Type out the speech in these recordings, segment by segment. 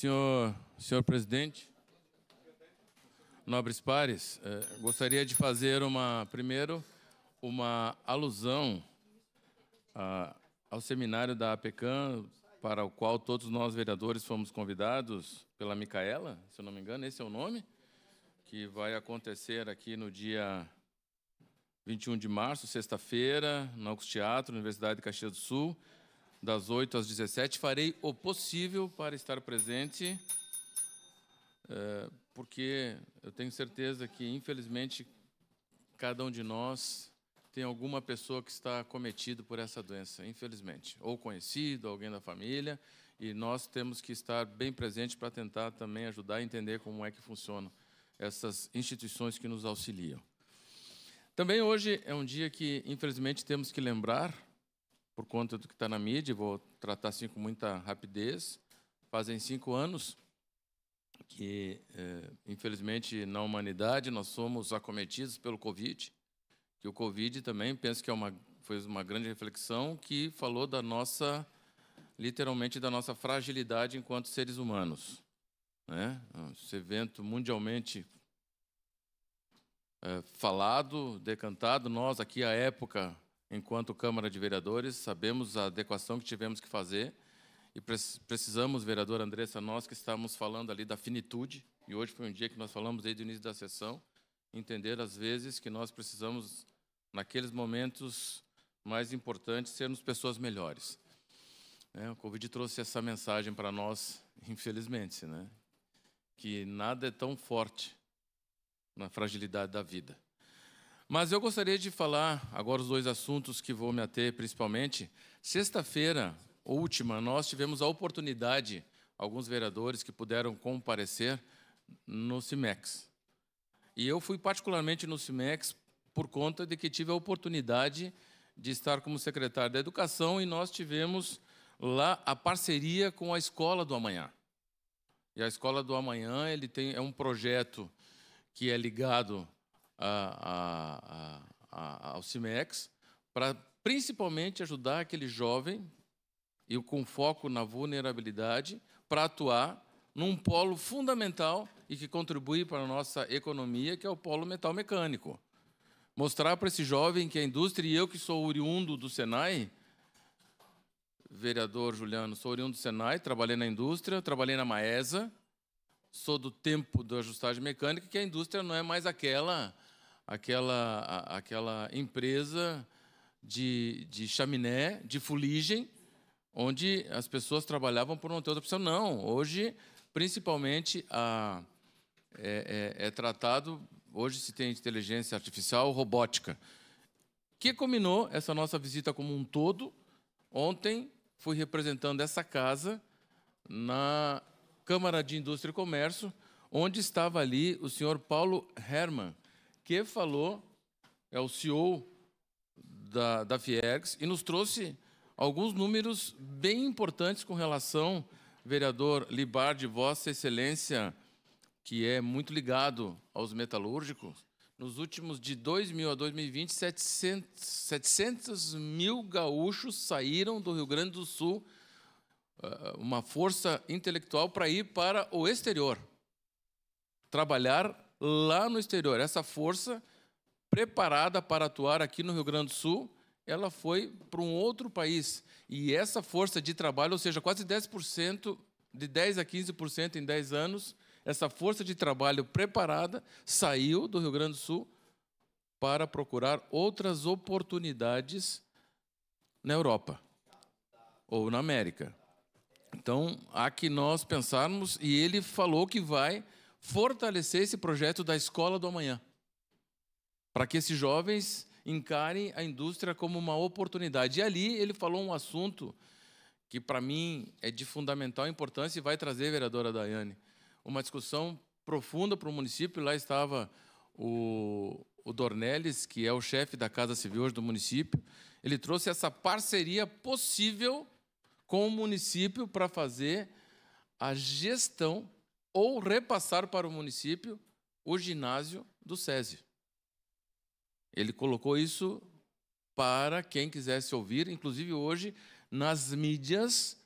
Senhor presidente, nobres pares, gostaria de fazer primeiro uma alusão ao seminário da APECAM, para o qual todos nós vereadores fomos convidados pela Micaela, se eu não me engano, esse é o nome, que vai acontecer aqui no dia 21 de março, sexta-feira, no Augusto Teatro, Universidade de Caxias do Sul, das 8 às 17. Farei o possível para estar presente, porque eu tenho certeza que, infelizmente, cada um de nós tem alguma pessoa que está acometido por essa doença, infelizmente, ou conhecido, alguém da família, e nós temos que estar bem presentes para tentar também ajudar a entender como é que funcionam essas instituições que nos auxiliam. Também hoje é um dia que, infelizmente, temos que lembrar, por conta do que está na mídia, vou tratar assim com muita rapidez. Fazem 5 anos que, infelizmente, na humanidade, nós somos acometidos pelo Covid, que o Covid também, penso que foi uma grande reflexão que falou da nossa, literalmente, da nossa fragilidade enquanto seres humanos, né? Esse evento mundialmente falado, decantado, nós aqui à época, enquanto Câmara de Vereadores, sabemos a adequação que tivemos que fazer e precisamos, vereadora Andressa, nós que estamos falando ali da finitude, e hoje foi um dia que nós falamos desde o início da sessão, entender às vezes que nós precisamos, naqueles momentos mais importantes, sermos pessoas melhores. O Covid trouxe essa mensagem para nós, infelizmente, né? Que nada é tão forte na fragilidade da vida. Mas eu gostaria de falar agora os 2 assuntos que vou me ater principalmente. Sexta-feira, última, nós tivemos a oportunidade, alguns vereadores que puderam comparecer no CIMEX. E eu fui particularmente no CIMEX por conta de que tive a oportunidade de estar como secretário da Educação e nós tivemos lá a parceria com a Escola do Amanhã. E a Escola do Amanhã é um projeto que é ligado ao CIMEX, para principalmente ajudar aquele jovem, e com foco na vulnerabilidade, para atuar num polo fundamental e que contribui para a nossa economia, que é o polo metal mecânico. Mostrar para esse jovem que a indústria, e eu que sou oriundo do Senai, vereador Juliano, sou oriundo do Senai, trabalhei na indústria, trabalhei na Maesa, sou do tempo da ajustagem mecânica, que a indústria não é mais aquela empresa de chaminé, de fuligem, onde as pessoas trabalhavam por não ter outra opção. Não, hoje, principalmente, é tratado, hoje se tem inteligência artificial, robótica. Que combinou essa nossa visita como um todo. Ontem, fui representando essa casa na Câmara de Indústria e Comércio, onde estava ali o senhor Paulo Hermann, que falou, é o CEO da Fiergs, e nos trouxe alguns números bem importantes com relação, vereador Libardi, Vossa Excelência, que é muito ligado aos metalúrgicos, nos últimos de 2000 a 2020, 700 mil gaúchos saíram do Rio Grande do Sul, uma força intelectual para ir para o exterior, trabalhar lá no exterior. Essa força, preparada para atuar aqui no Rio Grande do Sul, ela foi para um outro país. E essa força de trabalho, ou seja, quase 10%, de 10% a 15% em 10 anos, essa força de trabalho preparada saiu do Rio Grande do Sul para procurar outras oportunidades na Europa ou na América. Então, há que nós pensarmos, e ele falou que vai fortalecer esse projeto da Escola do Amanhã, para que esses jovens encarem a indústria como uma oportunidade. E ali ele falou um assunto que, para mim, é de fundamental importância e vai trazer, vereadora Daiane, uma discussão profunda para o município. Lá estava o Dornelles, que é o chefe da Casa Civil hoje do município. Ele trouxe essa parceria possível com o município para fazer a gestão ou repassar para o município o ginásio do SESI. Ele colocou isso para quem quisesse ouvir, inclusive hoje, nas mídias,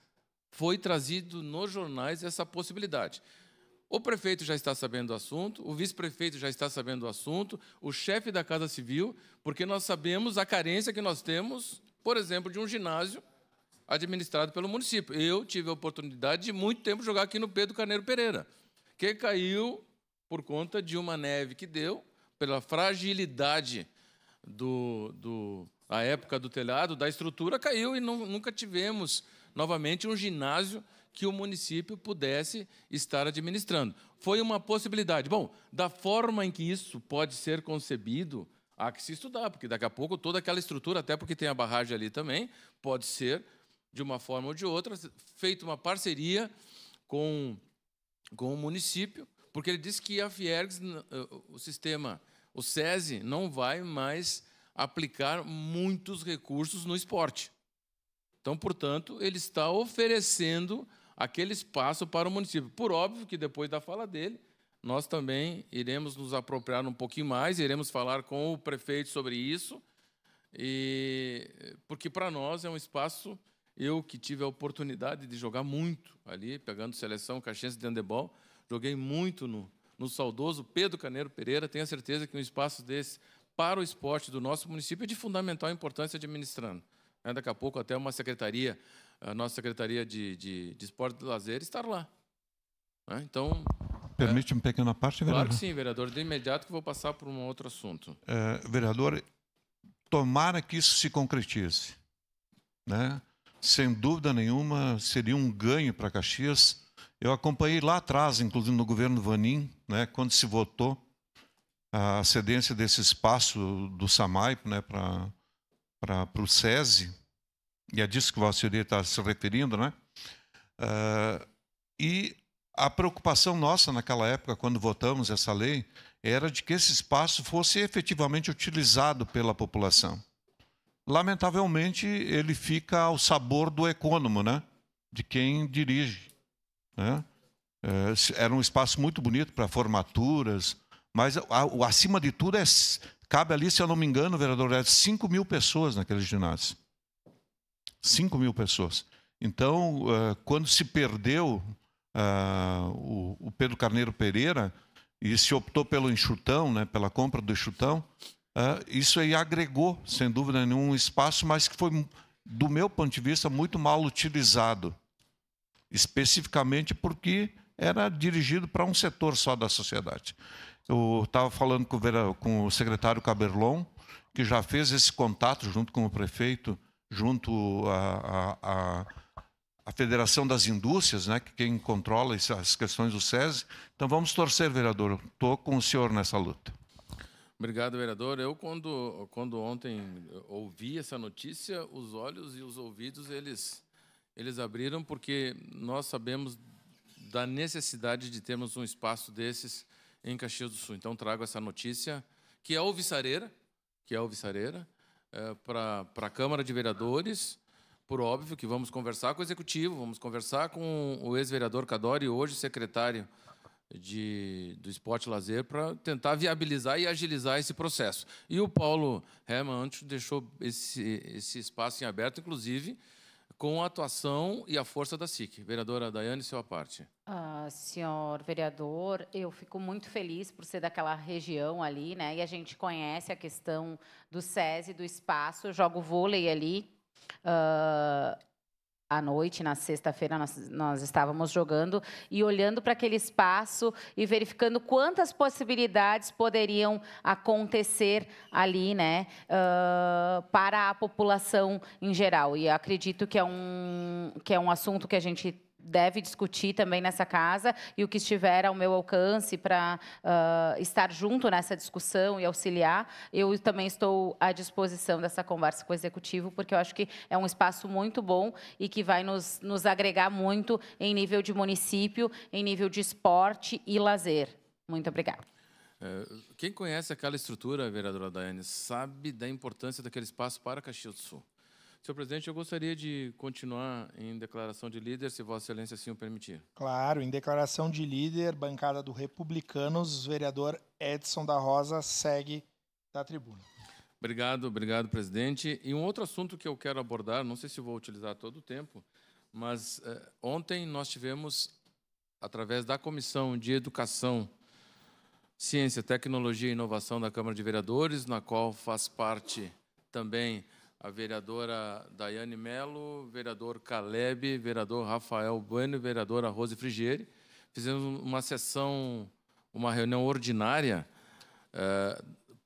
foi trazido nos jornais essa possibilidade. O prefeito já está sabendo do assunto, o vice-prefeito já está sabendo do assunto, o chefe da Casa Civil, porque nós sabemos a carência que nós temos, por exemplo, de um ginásio administrado pelo município. Eu tive a oportunidade de muito tempo jogar aqui no Pedro Carneiro Pereira, que caiu por conta de uma neve que deu, pela fragilidade a época do telhado, da estrutura, caiu e nunca tivemos novamente um ginásio que o município pudesse estar administrando. Foi uma possibilidade. Bom, da forma em que isso pode ser concebido, há que se estudar, porque daqui a pouco toda aquela estrutura, até porque tem a barragem ali também, pode ser, de uma forma ou de outra, feita uma parceria com o município, porque ele disse que a Fiergs, o sistema, o SESI, não vai mais aplicar muitos recursos no esporte. Então, portanto, ele está oferecendo aquele espaço para o município. Por óbvio que, depois da fala dele, nós também iremos nos apropriar um pouquinho mais, iremos falar com o prefeito sobre isso, porque, para nós, é um espaço... Eu, que tive a oportunidade de jogar muito ali, pegando seleção caxiense de handebol, joguei muito no saudoso Pedro Carneiro Pereira. Tenho a certeza que um espaço desse para o esporte do nosso município é de fundamental importância administrando. Daqui a pouco até uma secretaria, a nossa Secretaria de Esporte e Lazer, estar lá. Então... Permite uma pequena parte, vereador? Claro que sim, vereador. De imediato que vou passar por um outro assunto. Vereador, tomara que isso se concretize, né? Sem dúvida nenhuma, seria um ganho para Caxias. Eu acompanhei lá atrás, inclusive no governo Vanim, né, quando se votou a cedência desse espaço do SAMAIP, né, para o SESI, e é disso que o Valcir está se referindo, né? E a preocupação nossa naquela época, quando votamos essa lei, era de que esse espaço fosse efetivamente utilizado pela população. Lamentavelmente, ele fica ao sabor do econômico, né? De quem dirige, né? Era um espaço muito bonito para formaturas, mas acima de tudo, cabe ali, se eu não me engano, vereador, 5.000 pessoas naquele ginásio. 5.000 pessoas. Então, quando se perdeu o Pedro Carneiro Pereira e se optou pelo enxutão, né, pela compra do enxutão, isso aí agregou, sem dúvida nenhuma, um espaço, mas que foi, do meu ponto de vista, muito mal utilizado, especificamente porque era dirigido para um setor só da sociedade. Eu estava falando com o secretário Caberlon, que já fez esse contato junto com o prefeito, junto à Federação das Indústrias, né, que quem controla as questões do SESI. Então, vamos torcer, vereador. Estou com o senhor nessa luta. Obrigado, vereador. Eu, quando ontem ouvi essa notícia, os olhos e os ouvidos, eles abriram, porque nós sabemos da necessidade de termos um espaço desses em Caxias do Sul. Então, trago essa notícia, que é alvissareira, para a Câmara de Vereadores. Por óbvio que vamos conversar com o Executivo, vamos conversar com o ex-vereador Cadori, hoje secretário do Esporte e Lazer, para tentar viabilizar e agilizar esse processo. E o Paulo Hermann deixou esse espaço em aberto, inclusive, com a atuação e a força da SIC. Vereadora Daiane, sua parte. Senhor vereador, eu fico muito feliz por ser daquela região ali, né? E a gente conhece a questão do SESI, do espaço. Eu jogo vôlei ali. À noite, na sexta-feira, nós estávamos jogando e olhando para aquele espaço e verificando quantas possibilidades poderiam acontecer ali, né, para a população em geral. E acredito que é um assunto que a gente deve discutir também nessa casa, e o que estiver ao meu alcance para estar junto nessa discussão e auxiliar, eu também estou à disposição dessa conversa com o Executivo, porque eu acho que é um espaço muito bom e que vai nos agregar muito em nível de município, em nível de esporte e lazer. Muito obrigada. Quem conhece aquela estrutura, vereadora Daiane, sabe da importância daquele espaço para Caxias do Sul. Senhor presidente, eu gostaria de continuar em declaração de líder, se Vossa Excelência assim o permitir. Claro, em declaração de líder, bancada do Republicanos, vereador Edson da Rosa segue da tribuna. Obrigado, presidente. E um outro assunto que eu quero abordar, não sei se vou utilizar todo o tempo, Mas ontem nós tivemos, através da Comissão de Educação, Ciência, Tecnologia e Inovação da Câmara de Vereadores, na qual faz parte também a vereadora Daiane Mello, vereador Caleb, vereador Rafael Bueno e vereadora Rose Frigieri. Fizemos uma sessão, uma reunião ordinária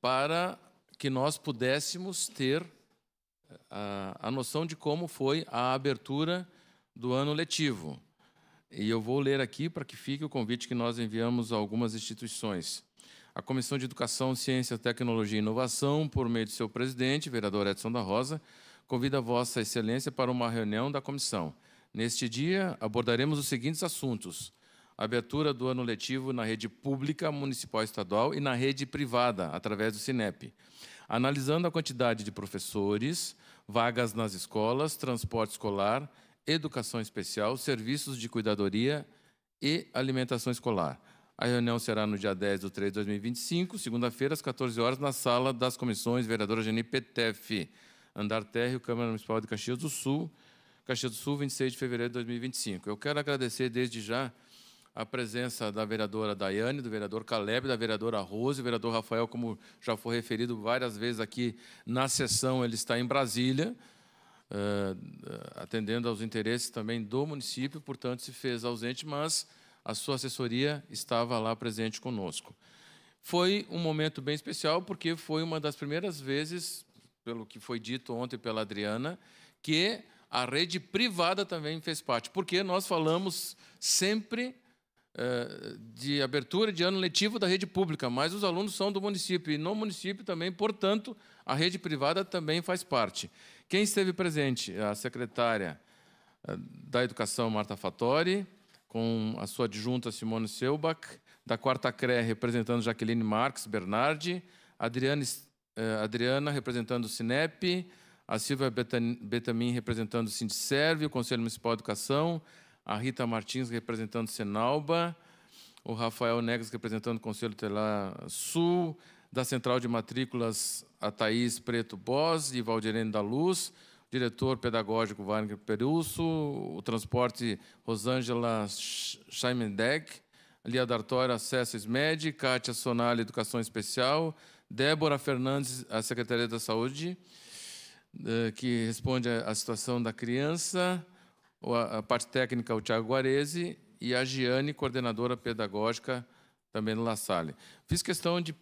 para que nós pudéssemos ter a noção de como foi a abertura do ano letivo. E eu vou ler aqui para que fique o convite que nós enviamos a algumas instituições. A Comissão de Educação, Ciência, Tecnologia e Inovação, por meio de seu presidente, vereador Edson da Rosa, convida Vossa Excelência para uma reunião da comissão. Neste dia, abordaremos os seguintes assuntos: a abertura do ano letivo na rede pública, municipal e estadual e na rede privada, através do Cinep. Analisando a quantidade de professores, vagas nas escolas, transporte escolar, educação especial, serviços de cuidadoria e alimentação escolar. A reunião será no dia 10/3 de 2025, segunda-feira, às 14 horas, na sala das comissões vereadora Geni Petef, andar térreo, Câmara Municipal de Caxias do Sul, 26 de fevereiro de 2025. Eu quero agradecer desde já a presença da vereadora Daiane, do vereador Caleb, da vereadora Rose, o vereador Rafael, como já foi referido várias vezes aqui na sessão, ele está em Brasília, atendendo aos interesses também do município, portanto, se fez ausente, mas a sua assessoria estava lá presente conosco. Foi um momento bem especial, porque foi uma das primeiras vezes, pelo que foi dito ontem pela Adriana, que a rede privada também fez parte, porque nós falamos sempre de abertura de ano letivo da rede pública, mas os alunos são do município, e no município também, portanto, a rede privada também faz parte. Quem esteve presente? A secretária da Educação, Marta Fattori, com a sua adjunta, Simone Selbach, da 4ª CRE, representando Jaqueline Marques Bernardi, Adriana, representando o Cinep, a Silvia Betamin, representando o Sindicerve, o Conselho Municipal de Educação, a Rita Martins, representando o Senalba, o Rafael Negas, representando o Conselho Tutelar Sul, da Central de Matrículas, a Thaís Preto Bos e Valdirene da Luz, diretor pedagógico Wagner Perusso, o transporte Rosângela Scheimendeg, Lia D'Artório, Acesso SMED, Kátia Sonali, Educação Especial, Débora Fernandes, a Secretaria da Saúde, que responde à situação da criança, a parte técnica, o Thiago Guarese, e a Giane, coordenadora pedagógica, também no La Salle. Fiz questão de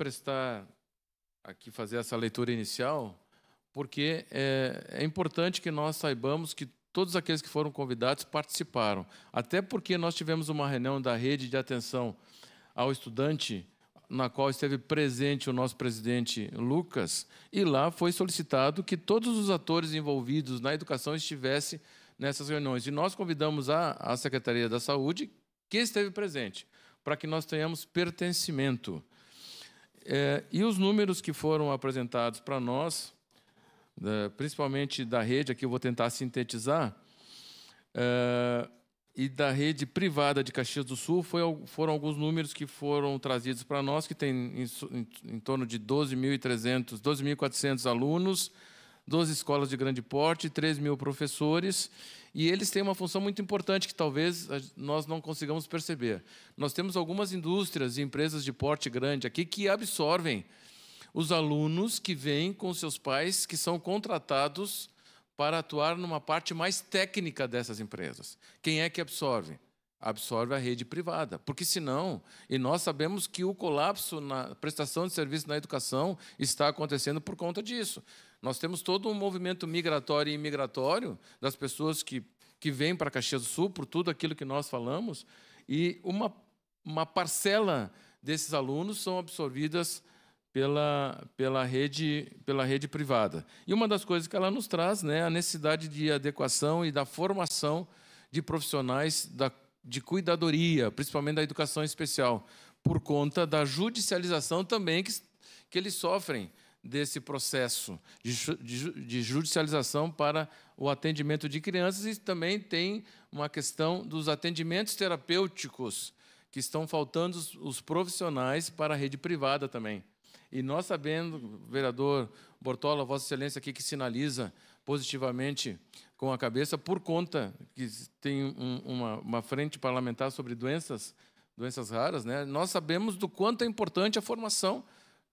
fazer essa leitura inicial, porque é importante que nós saibamos que todos aqueles que foram convidados participaram, até porque nós tivemos uma reunião da Rede de Atenção ao Estudante, na qual esteve presente o nosso presidente Lucas, e lá foi solicitado que todos os atores envolvidos na educação estivessem nessas reuniões. E nós convidamos a Secretaria da Saúde, que esteve presente, para que nós tenhamos pertencimento. E os números que foram apresentados para nós, principalmente da rede, aqui eu vou tentar sintetizar, e da rede privada de Caxias do Sul, foram alguns números que foram trazidos para nós, que tem em torno de 12.400 alunos, 12 escolas de grande porte, 3.000 professores, e eles têm uma função muito importante que talvez nós não consigamos perceber. Nós temos algumas indústrias e empresas de porte grande aqui que absorvem os alunos que vêm com seus pais, que são contratados para atuar numa parte mais técnica dessas empresas. Quem é que absorve? Absorve a rede privada, porque senão, e nós sabemos que o colapso na prestação de serviço na educação está acontecendo por conta disso. Nós temos todo um movimento migratório e imigratório das pessoas que vêm para Caxias do Sul, por tudo aquilo que nós falamos, e uma parcela desses alunos são absorvidas pela rede privada. E uma das coisas que ela nos traz, né, a necessidade de adequação e da formação de profissionais de cuidadoria, principalmente da educação especial, por conta da judicialização também que eles sofrem desse processo de judicialização para o atendimento de crianças, e também tem uma questão dos atendimentos terapêuticos, que estão faltando os profissionais para a rede privada também. E nós sabendo, vereador Bortola, Vossa Excelência aqui que sinaliza positivamente com a cabeça, por conta que tem uma frente parlamentar sobre doenças raras, né? Nós sabemos do quanto é importante a formação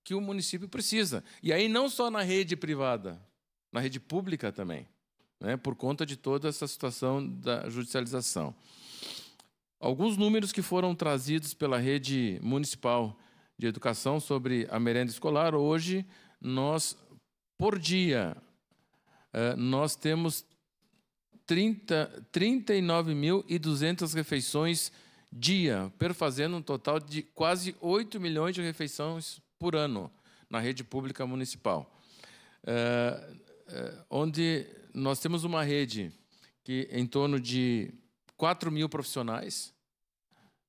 que o município precisa. E aí não só na rede privada, na rede pública também, né? Por conta de toda essa situação da judicialização. Alguns números que foram trazidos pela rede municipal de educação sobre a merenda escolar. Hoje, nós, por dia, nós temos 39.200 refeições dia, perfazendo um total de quase 8 milhões de refeições por ano na rede pública municipal. Onde nós temos uma rede que em torno de 4.000 profissionais,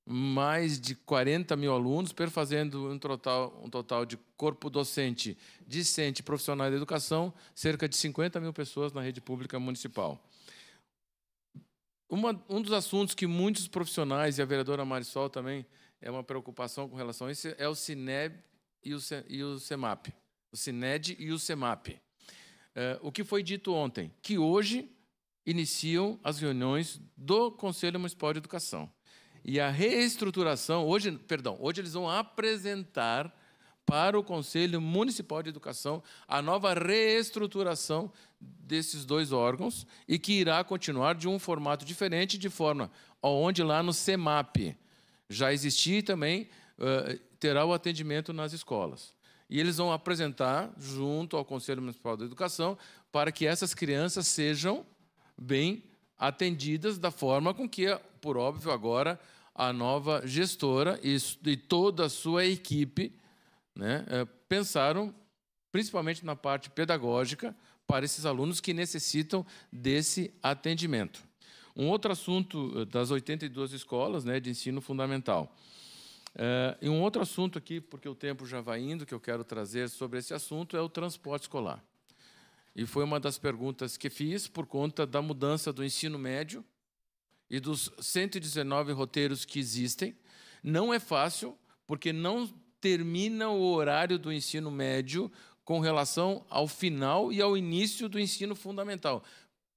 mais de 40.000 alunos, perfazendo um total de corpo docente, discente, profissional da educação, cerca de 50.000 pessoas na rede pública municipal. Um dos assuntos que muitos profissionais, e a vereadora Marisol também, é uma preocupação com relação a isso, é o Cineb e o CEMAP. O Cined e o CEMAP. O que foi dito ontem? Que hoje iniciam as reuniões do Conselho Municipal de Educação. E a reestruturação, hoje eles vão apresentar para o Conselho Municipal de Educação a nova reestruturação desses dois órgãos e que irá continuar de um formato diferente, de forma onde lá no CEMAP já existia e também terá o atendimento nas escolas. E eles vão apresentar junto ao Conselho Municipal de Educação para que essas crianças sejam bem atendidas da forma com que, por óbvio, agora a nova gestora e toda a sua equipe, né, pensaram, principalmente na parte pedagógica, para esses alunos que necessitam desse atendimento. Um outro assunto das 82 escolas, né, de ensino fundamental. E um outro assunto aqui, porque o tempo já vai indo, que eu quero trazer sobre esse assunto, é o transporte escolar. E foi uma das perguntas que fiz por conta da mudança do ensino médio e dos 119 roteiros que existem. Não é fácil, porque não termina o horário do ensino médio com relação ao final e ao início do ensino fundamental,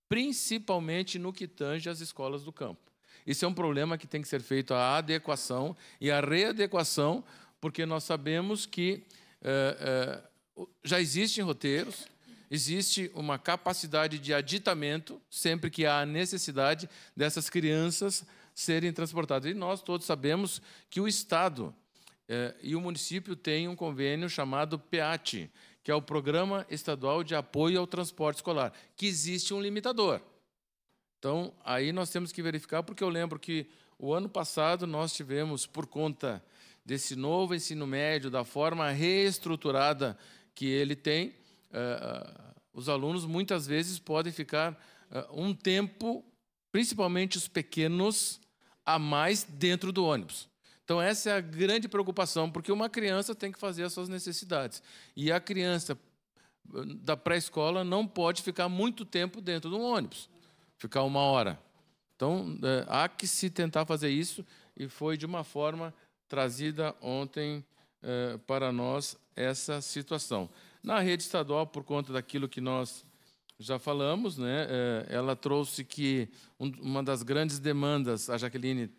principalmente no que tange às escolas do campo. Isso é um problema que tem que ser feito a adequação e a readequação, porque nós sabemos que já existem roteiros, existe uma capacidade de aditamento, sempre que há necessidade dessas crianças serem transportadas. E nós todos sabemos que o Estado e o município têm um convênio chamado PEAT, que é o Programa Estadual de Apoio ao Transporte Escolar, que existe um limitador. Então, aí nós temos que verificar, porque eu lembro que o ano passado nós tivemos, por conta desse novo ensino médio, da forma reestruturada que ele tem, os alunos muitas vezes podem ficar um tempo, principalmente os pequenos, a mais dentro do ônibus. Então, essa é a grande preocupação, porque uma criança tem que fazer as suas necessidades. E a criança da pré-escola não pode ficar muito tempo dentro de um ônibus, ficar 1 hora. Então, há que se tentar fazer isso, e foi de uma forma trazida ontem para nós essa situação. Na rede estadual, por conta daquilo que nós já falamos, né, ela trouxe que uma das grandes demandas, a Jaqueline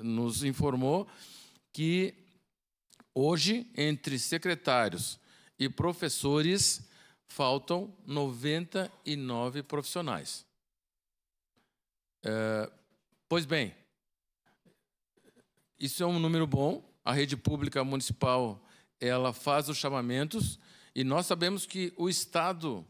nos informou, que hoje, entre secretários e professores, faltam 99 profissionais. Pois bem, isso é um número bom. A rede pública municipal ela faz os chamamentos e nós sabemos que o Estado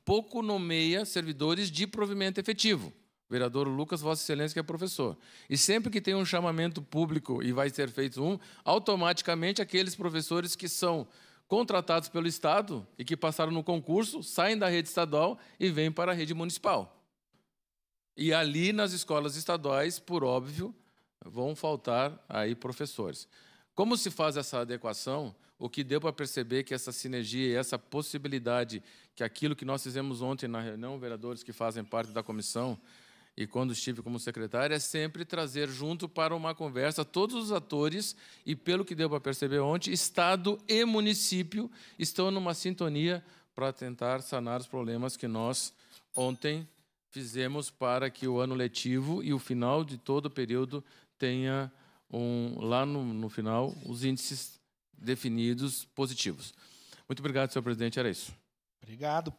pouco nomeia servidores de provimento efetivo. O vereador Lucas, Vossa Excelência, que é professor. E sempre que tem um chamamento público e vai ser feito automaticamente aqueles professores que são contratados pelo Estado e que passaram no concurso, saem da rede estadual e vêm para a rede municipal. E ali, nas escolas estaduais, por óbvio, vão faltar aí professores. Como se faz essa adequação? O que deu para perceber que essa sinergia e essa possibilidade, que aquilo que nós fizemos ontem na reunião, vereadores que fazem parte da comissão, e quando estive como secretário, é sempre trazer junto para uma conversa todos os atores, e pelo que deu para perceber ontem, Estado e município estão numa sintonia para tentar sanar os problemas que nós ontem fizemos para que o ano letivo e o final de todo o período tenha, lá no final, os índices definidos positivos. Muito obrigado, senhor presidente, era isso. Obrigado.